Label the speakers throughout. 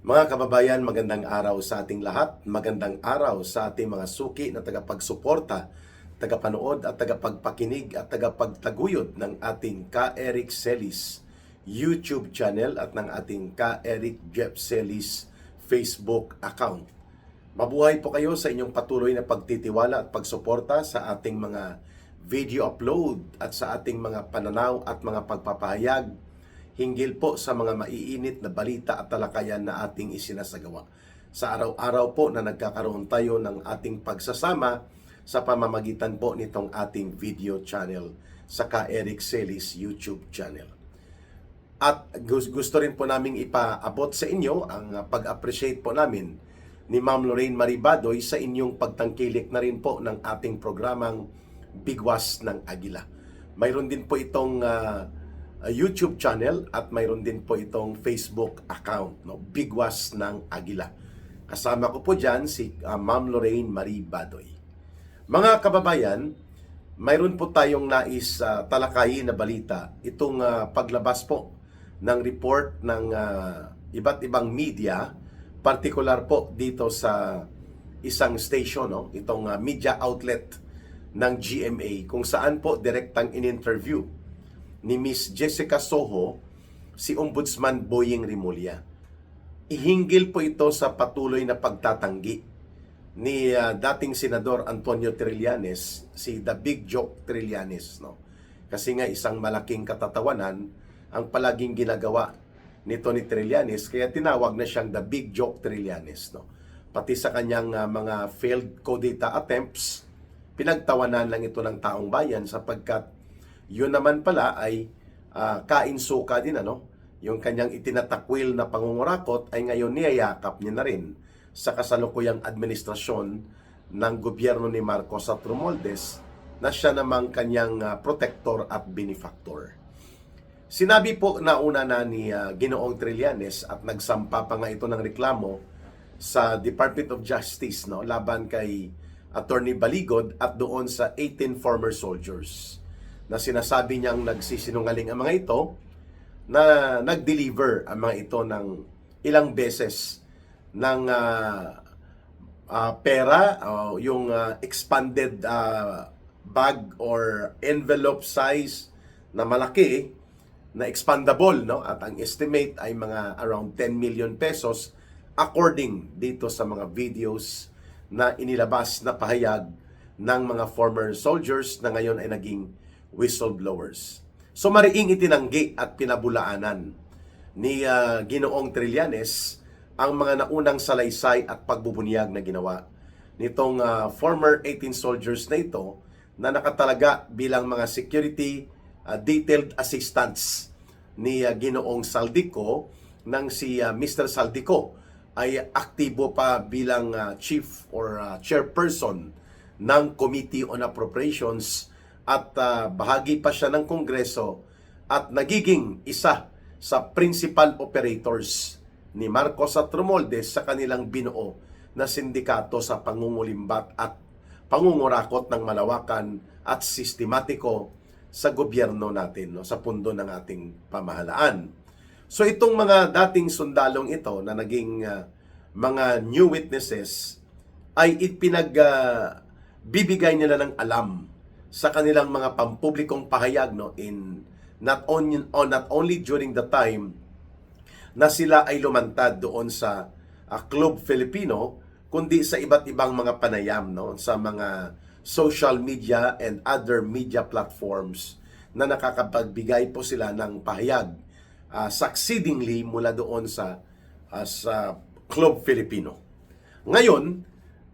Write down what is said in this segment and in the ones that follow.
Speaker 1: Mga kababayan, magandang araw sa ating lahat. Magandang araw sa ating mga suki na tagapagsuporta, tagapanood at tagapagpakinig at tagapagtaguyod ng ating Ka Eric Celis YouTube channel at ng ating Ka Eric Jeff Celis Facebook account. Mabuhay po kayo sa inyong patuloy na pagtitiwala at pagsuporta sa ating mga video upload at sa ating mga pananaw at mga pagpapahayag hinggil po sa mga maiinit na balita at talakayan na ating isinasagawa. Sa araw-araw po na nagkakaroon tayo ng ating pagsasama sa pamamagitan po nitong ating video channel sa Ka Eric Celis YouTube channel. At gusto rin po naming ipaabot sa inyo ang pag-appreciate po namin ni Ma'am Lorraine Maribadoy sa inyong pagtangkilik na rin po ng ating programang Bigwas ng Agila. Mayroon din po itong YouTube channel at mayroon din po itong Facebook account, no? Bigwas ng Agila. Kasama ko po dyan si Ma'am Lorraine Marie Badoy. Mga kababayan, mayroon po tayong nais talakayin na balita. Itong paglabas po ng report ng iba't ibang media, partikular po dito sa isang station, no? Itong media outlet ng GMA, kung saan po direktang in-interview ni Miss Jessica Soho si Ombudsman Boying Rimulya. Ihinggil po ito sa patuloy na pagtatanggi ni dating Senador Antonio Trillanes, si The Big Joke Trillanes, no? Kasi nga isang malaking katatawanan ang palaging ginagawa nito ni Trillanes, kaya tinawag na siyang The Big Joke Trillanes, no? Pati sa kanyang mga failed CODETA attempts, pinagtawanan lang ito ng taong bayan sapagkat yun naman pala ay kainsuka din, ano? Yung kanyang itinatakwil na pangungurakot ay ngayon niyayakap niya na rin sa kasalukuyang administrasyon ng gobyerno ni Marcos at Romualdez na siya namang kanyang protector at benefactor. Sinabi po na una na ni Ginoong Trillanes at nagsampa pa nga ito ng reklamo sa Department of Justice, no, laban kay Attorney Baligod at doon sa 18 former soldiers na sinasabi niyang nagsisinungaling ang mga ito, na nag-deliver ang mga ito ng ilang beses ng pera, yung expanded bag or envelope size na malaki, na expandable, no? At ang estimate ay mga around 10 million pesos according dito sa mga videos na inilabas na pahayag ng mga former soldiers na ngayon ay naging whistleblowers. So mariing itinanggi at pinabulaanan ni Ginoong Trillanes ang mga naunang salaysay at pagbubunyag na ginawa nitong former 18 soldiers na ito na nakatalaga bilang mga security detailed assistants ni Ginoong Saldico, nang si Mr. Saldico ay aktibo pa bilang chief or chairperson ng Committee on Appropriations at bahagi pa siya ng Kongreso at nagiging isa sa principal operators ni Marcos at Romualdez sa kanilang binuo na sindikato sa pangungulimbat at pangungurakot ng malawakan at sistematiko sa gobyerno natin, no, sa pundo ng ating pamahalaan. So itong mga dating sundalong ito na naging mga new witnesses ay bibigay nila ng alam sa kanilang mga pampublikong pahayag, no, in not only during the time na sila ay lumantad doon sa Club Filipino, kundi sa iba't ibang mga panayam, no, sa mga social media and other media platforms na nakakapagbigay po sila ng pahayag succeedingly mula doon sa Club Filipino. Ngayon,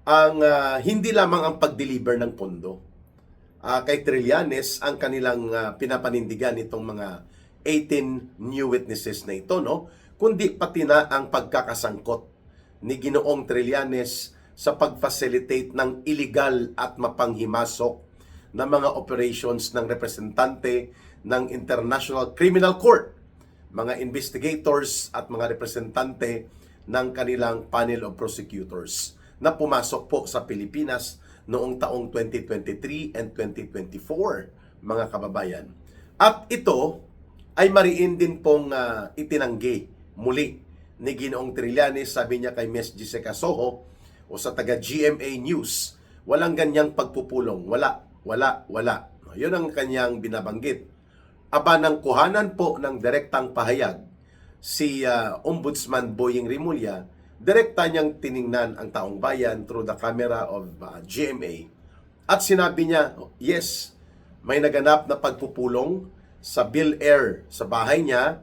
Speaker 1: ang hindi lamang ang pag-deliver ng pondo kay Trillanes ang kanilang pinapanindigan itong mga 18 new witnesses na ito, no, kundi pati na ang pagkakasangkot ni Ginoong Trillanes sa pag-facilitate ng illegal at mapanghimasok na mga operations ng representante ng International Criminal Court, mga investigators at mga representante ng kanilang panel of prosecutors na pumasok po sa Pilipinas noong taong 2023 and 2024, mga kababayan. At ito ay mariin din pong itinanggi muli ni Ginoong Trillanes, sabi niya kay Ms. Jessica Soho o sa taga GMA News, walang ganyang pagpupulong. Wala. Yun ang kanyang binabanggit. Aba ng kuhanan po ng direktang pahayag si Ombudsman Boying Rimulya, direkta niyang tiningnan ang taong bayan through the camera of GMA at sinabi niya, yes, may naganap na pagpupulong sa Bill Air sa bahay niya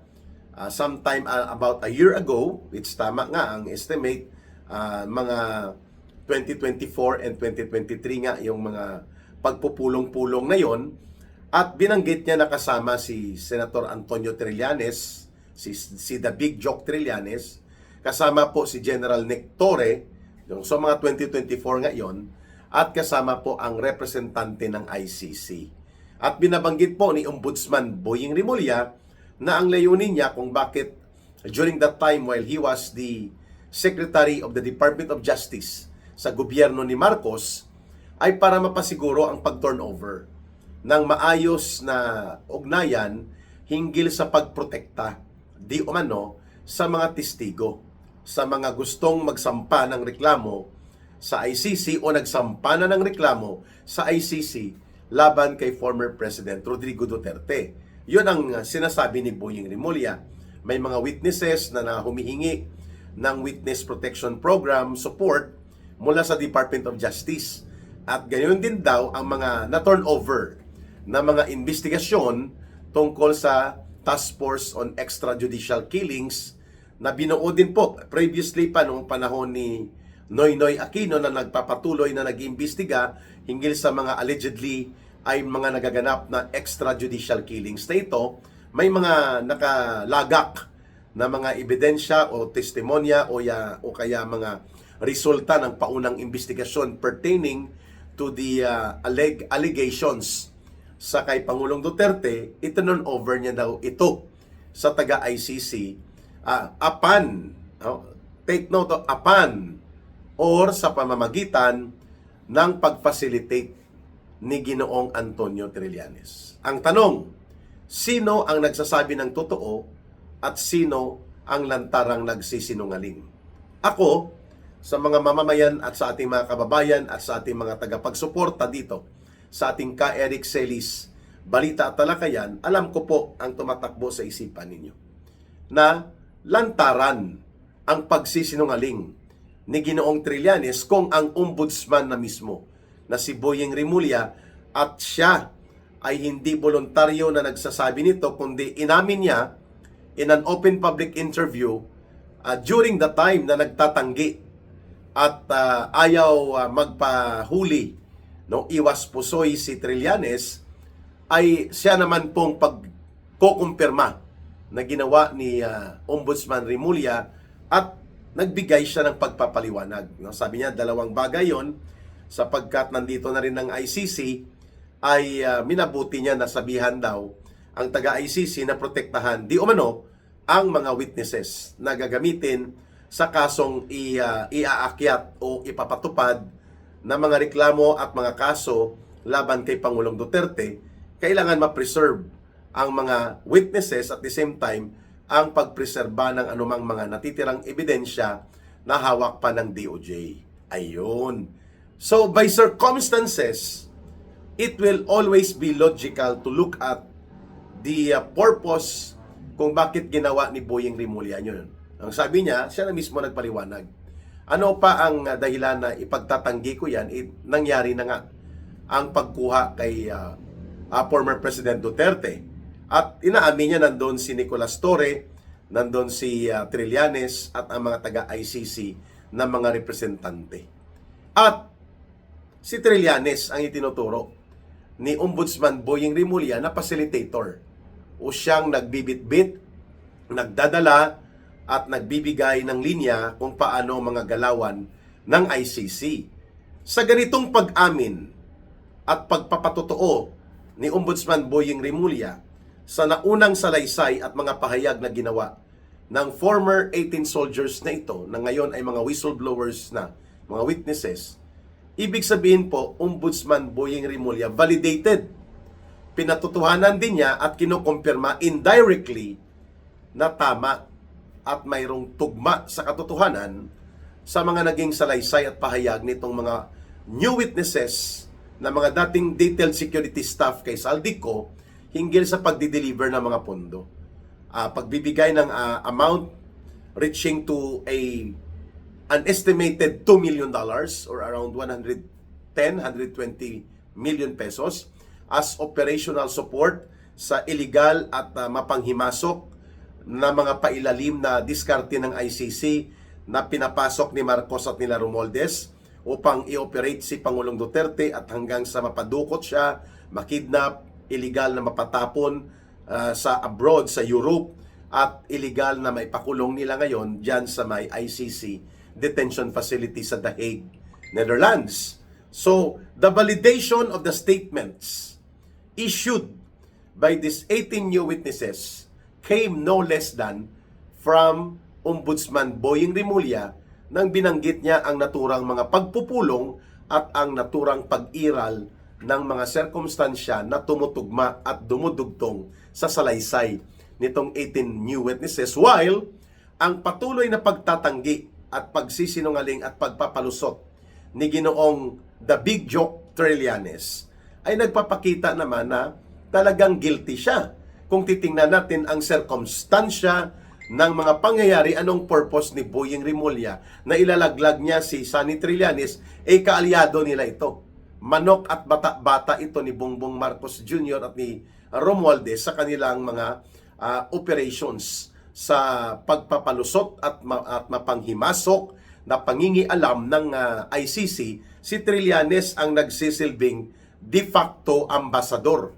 Speaker 1: sometime about a year ago, which tama nga ang estimate, mga 2024 and 2023 nga yung mga pagpupulong-pulong na yon. At binanggit niya na kasama si Senator Antonio Trillanes, si The Big Joke Trillanes, kasama po si General Nick Torre, yung so mga 2024 ngayon, at kasama po ang representante ng ICC. At binabanggit po ni Ombudsman Boying Rimulya na ang layunin niya kung bakit during that time while he was the Secretary of the Department of Justice sa gobyerno ni Marcos ay para mapasiguro ang pag-turnover ng maayos na ugnayan hinggil sa pagprotekta di umano sa mga testigo, sa mga gustong magsampa ng reklamo sa ICC o nagsampa na ng reklamo sa ICC laban kay former President Rodrigo Duterte. Yun ang sinasabi ni Boying Rimulya. May mga witnesses na humihingi ng Witness Protection Program support mula sa Department of Justice. At gayon din daw ang mga na-turnover na mga investigasyon tungkol sa Task Force on Extrajudicial Killings na binuo din po previously pa noong panahon ni Noynoy Aquino na nagpapatuloy na nag-iimbestiga hinggil sa mga allegedly ay mga nagaganap na extrajudicial killings. Na ito, may mga nakalagak na mga ebidensya o testimonya o kaya mga resulta ng paunang investigasyon pertaining to the allegations sa kay Pangulong Duterte. Itinon over niya daw ito sa taga-ICC take note, upon or sa pamamagitan ng pag-facilitate ni Ginoong Antonio Trillanes. Ang tanong, sino ang nagsasabi ng totoo at sino ang lantarang nagsisinungaling? Ako, sa mga mamamayan at sa ating mga kababayan at sa ating mga tagapagsuporta dito, sa ating Ka Eric Celis Balita at Talakayan, alam ko po ang tumatakbo sa isipan ninyo na lantaran ang pagsisinungaling ni Ginoong Trillanes kung ang ombudsman na mismo na si Boying Rimulya at siya ay hindi voluntaryo na nagsasabi nito kundi inamin niya in an open public interview during the time na nagtatanggi at ayaw magpahuli, no, iwas pusoy si Trillanes, ay siya naman pong pagkukumpirma na ginawa ni Ombudsman Rimulya at nagbigay siya ng pagpapaliwanag. No? Sabi niya, dalawang bagay yon sapagkat nandito na rin ng ICC ay minabuti niya na sabihan daw ang taga-ICC na protektahan di umano ang mga witnesses na gagamitin sa kasong iaakyat o ipapatupad na mga reklamo at mga kaso laban kay Pangulong Duterte. Kailangan ma-preserve ang mga witnesses at the same time ang pagpreserba ng anumang mga natitirang ebidensya na hawak pa ng DOJ. Ayun. So, by circumstances, it will always be logical to look at the purpose kung bakit ginawa ni Boying Rimulya yun. Ang sabi niya, siya na mismo nagpaliwanag. Ano pa ang dahilan na ipagtatanggi ko yan? Nangyari na nga ang pagkuha kay former President Duterte. At inaamin niya nandun si Nicolas Torre, nandun si Trillanes at ang mga taga-ICC na mga representante. At si Trillanes ang itinuturo ni Ombudsman Boying Rimulya na facilitator o siyang nagbibitbit, nagdadala at nagbibigay ng linya kung paano mga galawan ng ICC. Sa ganitong pag-amin at pagpapatotoo ni Ombudsman Boying Rimulya sa naunang salaysay at mga pahayag na ginawa ng former 18 soldiers na ito, na ngayon ay mga whistleblowers na, mga witnesses, ibig sabihin po, Ombudsman Boying Rimulya validated. Pinatutuhanan din niya at kinukumpirma indirectly na tama at mayroong tugma sa katotohanan sa mga naging salaysay at pahayag nitong mga new witnesses na mga dating detailed security staff kay Saldico hinggil sa pagdi-deliver ng mga pondo. Pagbibigay ng amount reaching to an estimated $2 million or around 120 million pesos as operational support sa illegal at mapanghimasok na mga pailalim na diskarte ng ICC na pinapasok ni Marcos at nila Romualdez upang i-operate si Pangulong Duterte at hanggang sa mapadukot siya, makidnap, illegal na mapatapon sa abroad, sa Europe, at illegal na maipakulong nila ngayon dyan sa may ICC detention facility sa The Hague, Netherlands. So, the validation of the statements issued by these 18 new witnesses came no less than from Ombudsman Boying Rimulya nang binanggit niya ang naturang mga pagpupulong at ang naturang pag-iral ng mga sirkumstansya na tumutugma at dumudugtong sa salaysay nitong 18 new witnesses, while ang patuloy na pagtatanggi at pagsisinungaling at pagpapalusot ni Ginoong The Big Joke Trillanes ay nagpapakita naman na talagang guilty siya. Kung titingnan natin ang sirkumstansya ng mga pangyayari, anong purpose ni Boying Rimulya na ilalaglag niya si Sonny Trillanes, kaalyado nila ito. Manok at bata-bata ito ni Bongbong Marcos Jr. at ni Romualdez sa kanilang mga operations sa pagpapalusot at mapanghimasok na pangingialam ng ICC. Si Trillanes ang nagsisilbing de facto ambassador.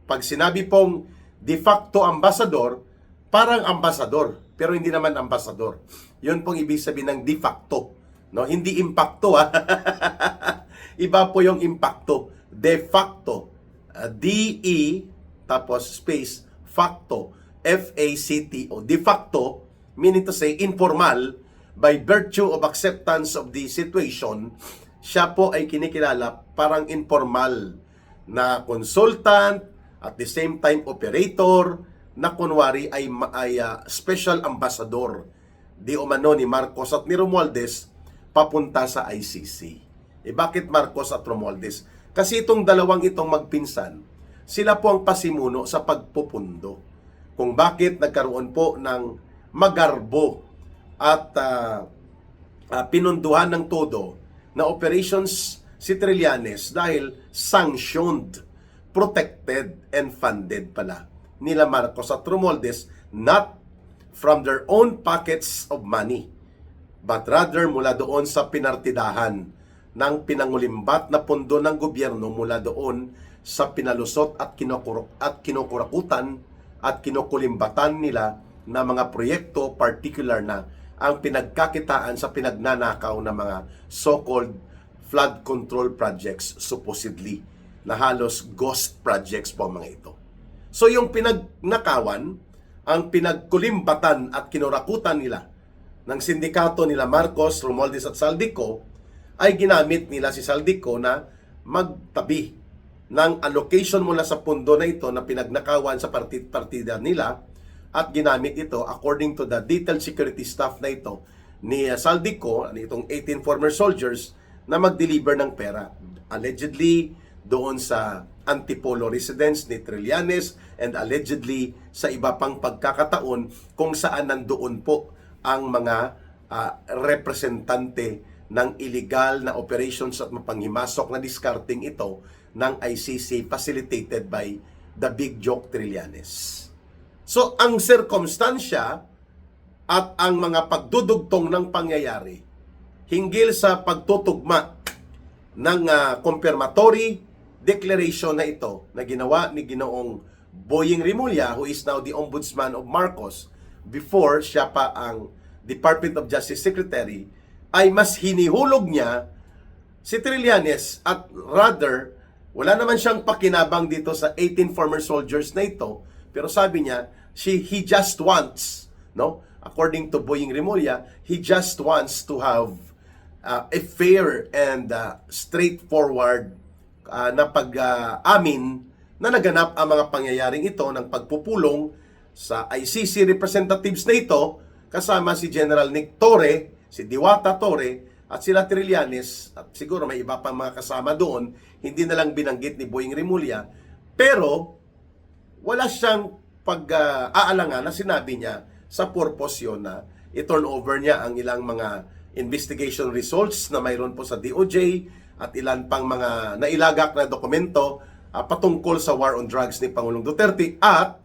Speaker 1: Pag sinabi pong de facto ambassador, parang ambassador, pero hindi naman ambassador. Yun pong ibig sabihin ng de facto. No? Hindi impacto, ha? Iba po yung impacto. De facto. D-E, tapos space, facto. F-A-C-T-O. De facto, meaning to say, informal, by virtue of acceptance of the situation, siya po ay kinikilala parang informal na consultant, at the same time operator, na kunwari ay special ambassador di umano ni Marcos at ni Romualdez papunta sa ICC. Bakit Marcos at Romualdez? Kasi itong dalawang itong magpinsan, sila po ang pasimuno sa pagpupundo. Kung bakit nagkaroon po ng magarbo at pinunduhan ng todo na operations si Trillanes dahil sanctioned, protected, and funded pala nila Marcos at Romualdez, not from their own pockets of money, but rather mula doon sa pinartidahan ng pinangulimbat na pondo ng gobyerno, mula doon sa pinalusot at kinukurakutan at kinukulimbatan nila na mga proyekto, particular na ang pinagkakitaan sa pinagnanakaw ng mga so-called flood control projects, supposedly, na halos ghost projects po mga ito. So yung pinagnakawan, ang pinagkulimbatan at kinurakutan nila ng sindikato nila Marcos, Romualdez at Saldico, ay ginamit nila si Saldico na magtabi ng allocation mula sa pundo na ito na pinagnakawan sa partida nila, at ginamit ito according to the detailed security staff na ito ni Saldico, itong 18 former soldiers, na mag-deliver ng pera. Allegedly, doon sa Antipolo residence ni Trillanes, and allegedly sa iba pang pagkakataon kung saan nandoon po ang mga representante ng illegal na operations at mapanghimasok na discarding ito ng ICC facilitated by the Big Joke Trillanes. So, ang sirkumstansya at ang mga pagdudugtong ng pangyayari hinggil sa pagtutugma ng confirmatory declaration na ito na ginawa ni Ginoong Boying Rimulya, who is now the Ombudsman of Marcos, before siya pa ang Department of Justice Secretary, ay mas hinihulog niya si Trillanes, at rather, wala naman siyang pakinabang dito sa 18 former soldiers na ito, pero sabi niya, he just wants, no? According to Boying Rimulya, he just wants to have a fair and straightforward na pag-amin na naganap ang mga pangyayaring ito ng pagpupulong sa ICC representatives na ito kasama si General Nick Torre, si Diwata Torre, at sila Trillanes, at siguro may iba pang mga kasama doon, hindi na lang binanggit ni Boying Rimulya, pero wala siyang pag-aalangan na sinabi niya sa purpose yun na i-turn over niya ang ilang mga investigation results na mayroon po sa DOJ at ilan pang mga nailagak na dokumento patungkol sa war on drugs ni Pangulong Duterte at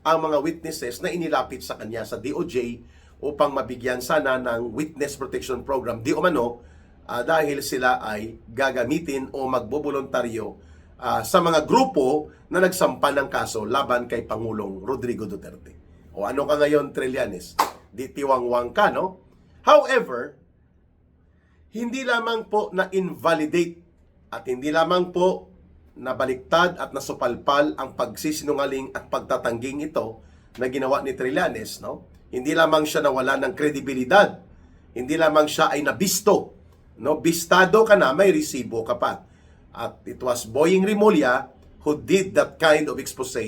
Speaker 1: ang mga witnesses na inilapit sa kanya sa DOJ upang mabigyan sana ng Witness Protection Program di umano dahil sila ay gagamitin o magbobolontaryo sa mga grupo na nagsampa ng kaso laban kay Pangulong Rodrigo Duterte. O ano ka ngayon, Trillanes? Di tiwangwang ka, no? However, hindi lamang po na-invalidate at hindi lamang po nabaliktad at nasupalpal ang pagsisinungaling at pagtatangging ito na ginawa ni Trillanes, no? Hindi lamang siya nawala ng kredibilidad. Hindi lamang siya ay nabisto, no? Bistado ka na, may resibo ka pa. At it was Boying Rimulya who did that kind of expose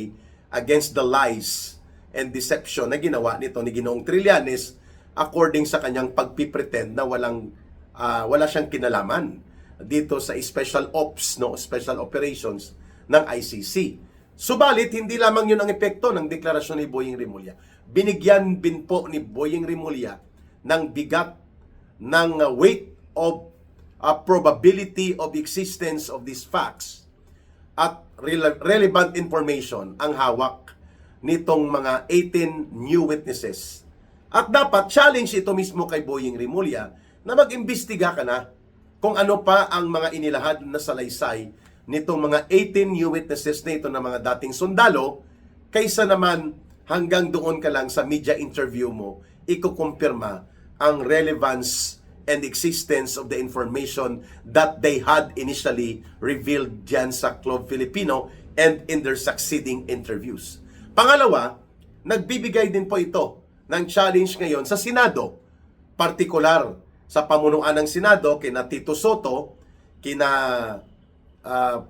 Speaker 1: against the lies and deception na ginawa nito ni Ginoong Trillanes according sa kanyang pagpipretend na wala siyang kinalaman dito sa special ops, no, special operations ng ICC. Subalit, hindi lamang yun ang epekto ng deklarasyon ni Boying Rimulya. Binigyan din po ni Boying Rimulya ng bigat ng weight of probability of existence of these facts at relevant information ang hawak nitong mga 18 new witnesses. At dapat challenge ito mismo kay Boying Rimulya na mag-imbestiga ka na kung ano pa ang mga inilahad na salaysay nitong mga 18 new witnesses na ito na mga dating sundalo kaysa naman hanggang doon ka lang sa media interview mo ikukumpirma ang relevance and existence of the information that they had initially revealed dyan sa Club Filipino and in their succeeding interviews. Pangalawa, nagbibigay din po ito ng challenge ngayon sa Senado, partikular sa pamunuan ng Senado kina Tito Soto, kina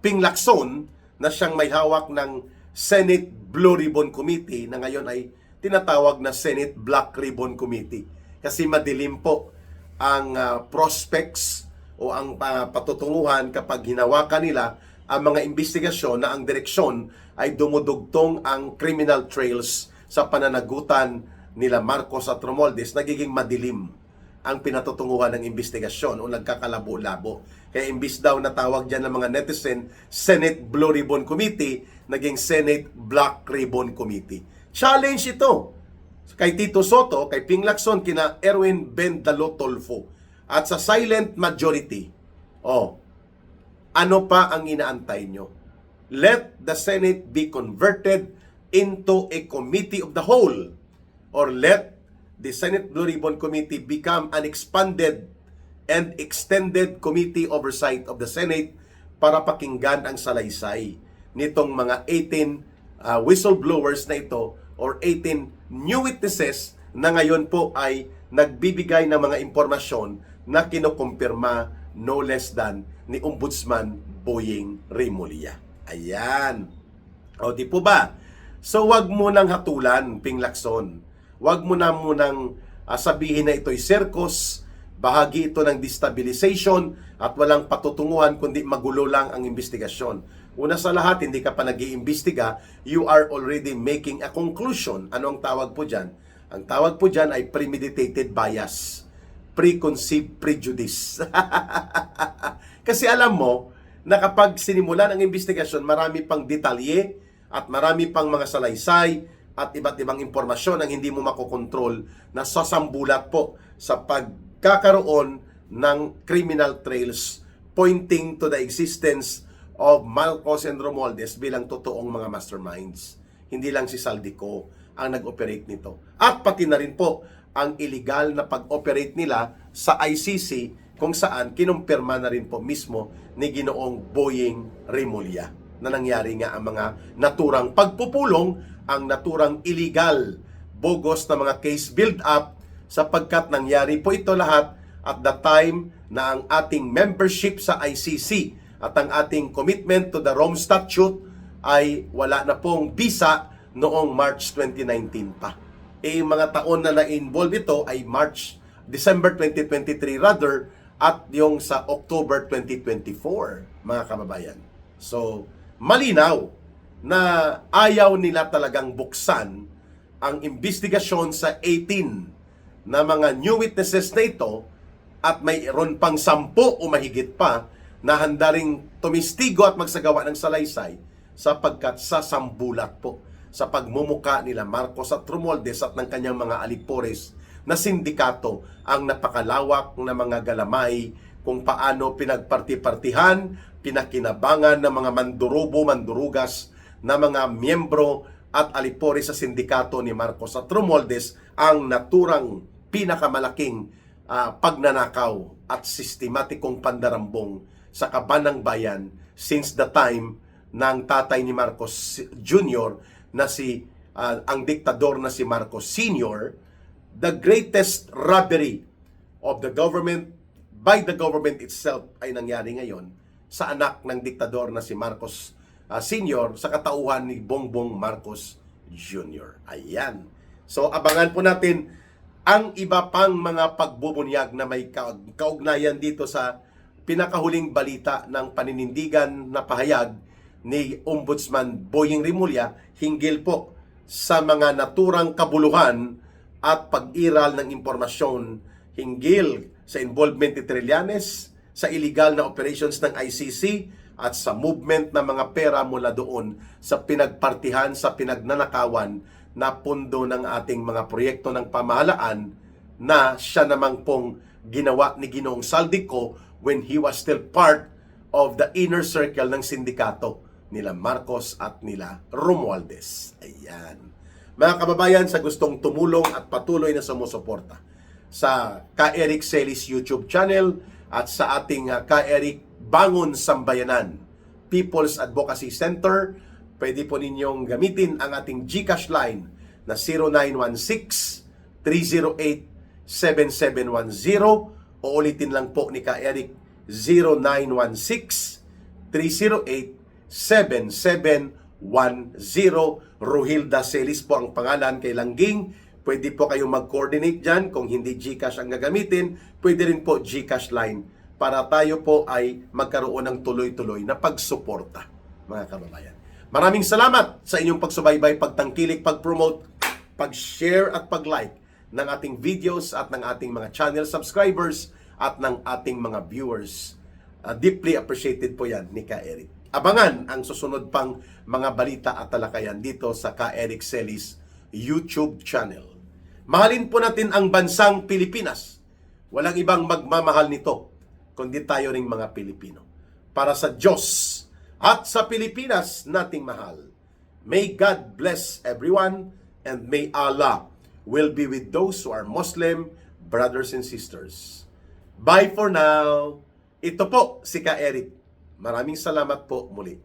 Speaker 1: Ping Lacson na siyang may hawak ng Senate Blue Ribbon Committee na ngayon ay tinatawag na Senate Black Ribbon Committee kasi madilim po ang prospects o ang patutunguhan kapag hinawakan nila ang mga investigasyon na ang direksyon ay dumudugtong ang criminal trails sa pananagutan nila Marcos at Romualdez, nagiging madilim ang pinatutunguhan ng investigasyon o nagkakalabo-labo. Kaya imbis daw na tawag dyan ng mga netizen, Senate Blue Ribbon Committee, naging Senate Black Ribbon Committee. Challenge ito kay Tito Soto, kay Ping Lacson, kina Erwin Bendalo Tolfo. At sa silent majority, ano pa ang inaantay nyo? Let the Senate be converted into a committee of the whole, or let the Senate Blue Ribbon Committee become an expanded and extended committee oversight of the Senate para pakinggan ang salaysay nitong mga 18 whistleblowers na ito or 18 new witnesses na ngayon po ay nagbibigay ng mga impormasyon na kinukumpirma no less than ni Ombudsman Boying Rimulya. Ayan. O di po ba? So wag mo nang hatulan, Ping Lacson. Wag mo na munang sabihin na ito'y circus, bahagi ito ng destabilization at walang patutunguhan kundi magulo lang ang investigasyon. Una sa lahat, hindi ka pa nag-iimbestiga, you are already making a conclusion. Ano ang tawag po dyan? Ang tawag po dyan ay premeditated bias, preconceived prejudice. Kasi alam mo na kapag sinimulan ang investigasyon, marami pang detalye at marami pang mga salaysay at iba't ibang impormasyon ang hindi mo makokontrol na sasambulat po sa pagkakaroon ng criminal trails pointing to the existence of Marcos and Romualdez bilang totoong mga masterminds. Hindi lang si Saldico ang nag-operate nito. At pati na rin po ang illegal na pag-operate nila sa ICC kung saan kinumpirma na rin po mismo ni Ginoong Boying Rimulya na nangyari nga ang mga naturang pagpupulong, ang naturang illegal, bogus na mga case build-up sapagkat nangyari po ito lahat at the time na ang ating membership sa ICC at ang ating commitment to the Rome Statute ay wala na pong visa noong March 2019 pa. yung mga taon na na-involve ito ay December 2023 rather, at yung sa October 2024, mga kababayan. So, malinaw na ayaw nila talagang buksan ang investigasyon sa 18 na mga new witnesses na ito, at mayroon pang 10 o mahigit pa na handa ring tumistigo at magsagawa ng salaysay sapagkat sasambulat po sa pagmumuka nila Marcos at Romualdez at ng kanyang mga alipores na sindikato ang napakalawak na mga galamay kung paano pinagparti-partihan, pinakinabangan ng mga mandurubo, mandurugas na mga miyembro at alipores sa sindikato ni Marcos at Romualdez ang naturang pinakamalaking pagnanakaw at sistematikong pandarambong sa kaban ng bayan since the time ng tatay ni Marcos Jr. na ang diktador na si Marcos Sr., the greatest robbery of the government by the government itself ay nangyari ngayon sa anak ng diktador na si Marcos Sr. sa katauhan ni Bongbong Marcos Jr. Ayan. So abangan po natin ang iba pang mga pagbubunyag na may kaugnayan dito sa pinakahuling balita ng paninindigan na pahayag ni Ombudsman Boying Rimulya hinggil po sa mga naturang kabuluhan at pag-iral ng impormasyon hinggil sa involvement ni Trillanes sa illegal na operations ng ICC at sa movement ng mga pera mula doon sa pinagpartihan, sa pinagnanakawan na pundo ng ating mga proyekto ng pamahalaan na siya namang pong ginawa ni Ginoong Saldico when he was still part of the inner circle ng sindikato nila Marcos at nila Romualdez. Ayan. Mga kababayan, sa gustong tumulong at patuloy na sumusuporta sa Ka-Eric Celis YouTube channel at sa ating Ka-Eric Bangon Sambayanan People's Advocacy Center, pwede po ninyong gamitin ang ating GCash line na 0916-308-7710 o ulitin lang po ni Ka-Eric 0916-308-7710. Rohilda Celis po ang pangalan kay Langging. Pwede po kayong mag-coordinate dyan. Kung hindi GCash ang gagamitin, pwede rin po GCash line para tayo po ay magkaroon ng tuloy-tuloy na pagsuporta, mga kababayan. Maraming salamat sa inyong pagsubaybay, pagtangkilik, pag-promote, pag-share at pag-like ng ating videos at ng ating mga channel subscribers at ng ating mga viewers. Deeply appreciated po yan ni Ka-Eric. Abangan ang susunod pang mga balita at talakayan dito sa Ka-Eric Celis YouTube channel. Mahalin po natin ang bansang Pilipinas. Walang ibang magmamahal nito, kundi tayo ring mga Pilipino. Para sa Diyos at sa Pilipinas nating mahal. May God bless everyone and may Allah will be with those who are Muslim brothers and sisters. Bye for now. Ito po si Ka-Eric. Maraming salamat po muli.